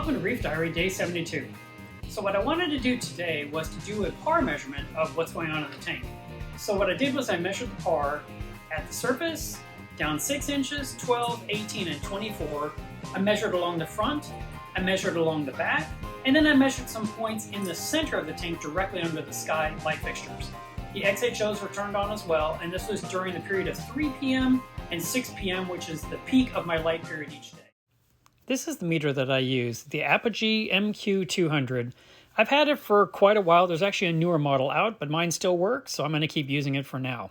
Welcome to Reef Diary Day 72. So what I wanted to do today was to do a par measurement of what's going on in the tank. So what I did was I measured the par at the surface, down 6 inches, 12, 18, and 24. I measured along the front, I measured along the back, and then I measured some points in the center of the tank directly under the sky light fixtures. The XHOs were turned on as well, and this was during the period of 3 p.m. and 6 p.m., which is the peak of my light period each day. This is the meter that I use, the Apogee MQ200. I've had it for quite a while. There's actually a newer model out, but mine still works, so I'm going to keep using it for now.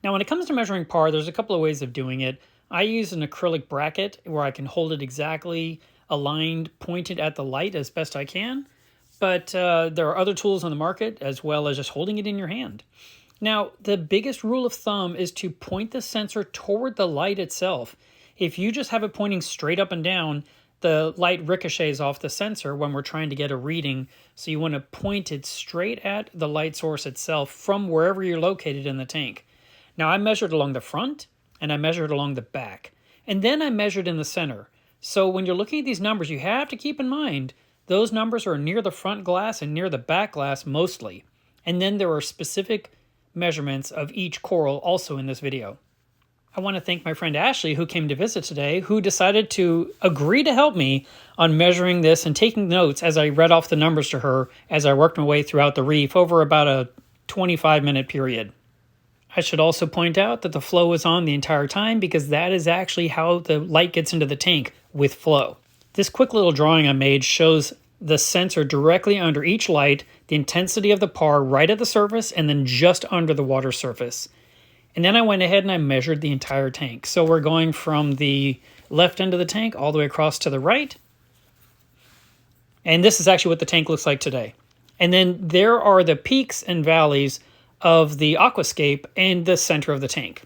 Now, when it comes to measuring par, there's a couple of ways of doing it. I use an acrylic bracket where I can hold it exactly aligned, pointed at the light as best I can. But there are other tools on the market, as well as just holding it in your hand. Now, the biggest rule of thumb is to point the sensor toward the light itself. If you just have it pointing straight up and down, the light ricochets off the sensor when we're trying to get a reading. So you want to point it straight at the light source itself from wherever you're located in the tank. Now, I measured along the front and I measured along the back. And then I measured in the center. So when you're looking at these numbers, you have to keep in mind those numbers are near the front glass and near the back glass mostly. And then there are specific measurements of each coral also in this video. I want to thank my friend Ashley, who came to visit today, who decided to agree to help me on measuring this and taking notes as I read off the numbers to her as I worked my way throughout the reef over about a 25-minute period. I should also point out that the flow is on the entire time because that is actually how the light gets into the tank, with flow. This quick little drawing I made shows the sensor directly under each light, the intensity of the par right at the surface, and then just under the water surface. And then I went ahead and I measured the entire tank. So we're going from the left end of the tank all the way across to the right. And this is actually what the tank looks like today. And then there are the peaks and valleys of the aquascape and the center of the tank.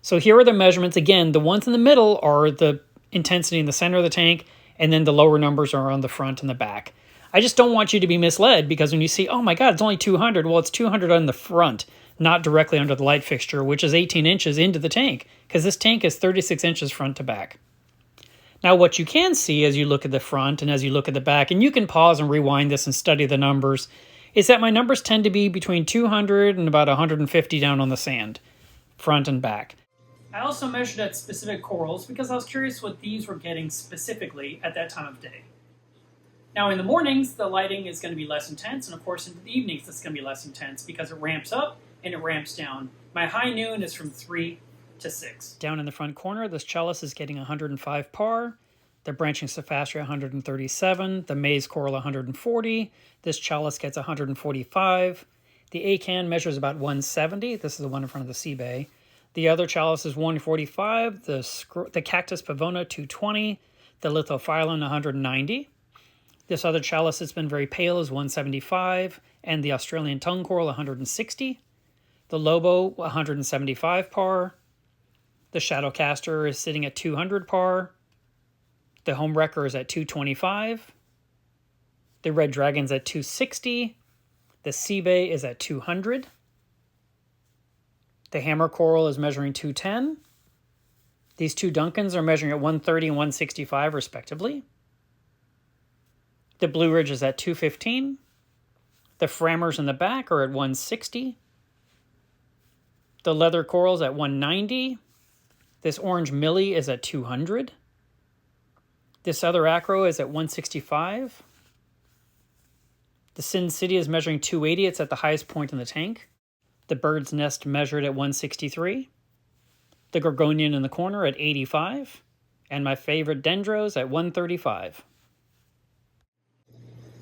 So here are the measurements. Again, the ones in the middle are the intensity in the center of the tank, and then the lower numbers are on the front and the back. I just don't want you to be misled, because when you see, oh my God, it's only 200, well, it's 200 on the front, not directly under the light fixture, which is 18 inches into the tank, because this tank is 36 inches front to back. Now, what you can see as you look at the front and as you look at the back, and you can pause and rewind this and study the numbers, is that my numbers tend to be between 200 and about 150 down on the sand, front and back. I also measured at specific corals because I was curious what these were getting specifically at that time of day. Now, in the mornings, the lighting is going to be less intense, and of course, in the evenings, it's going to be less intense because it ramps up and it ramps down. My high noon is from 3 to 6. Down in the front corner, this chalice is getting 105 par, the branching cephastria 137, the maize coral 140, this chalice gets 145, the acan measures about 170, this is the one in front of the sea bay. The other chalice is 145, the cactus pavona 220, the lithophyllon 190. This other chalice that's been very pale is 175, and the Australian tongue coral 160. The lobo 175 par. The shadowcaster is sitting at 200 par. The homewrecker is at 225. The red dragon's at 260. The sea bay is at 200. The hammer coral is measuring 210. These two Duncans are measuring at 130 and 165 respectively. The blue ridge is at 215. The frammers in the back are at 160. The leather coral's at 190. This orange millie is at 200. This other acro is at 165. The Sin City is measuring 280. It's at the highest point in the tank. The bird's nest measured at 163. The gorgonian in the corner at 85. And my favorite dendros at 135.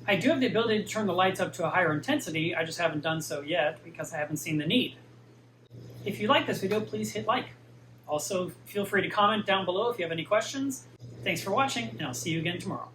I do have the ability to turn the lights up to a higher intensity. I just haven't done so yet because I haven't seen the need. If you like this video, please hit like. Also, feel free to comment down below if you have any questions. Thanks for watching, and I'll see you again tomorrow.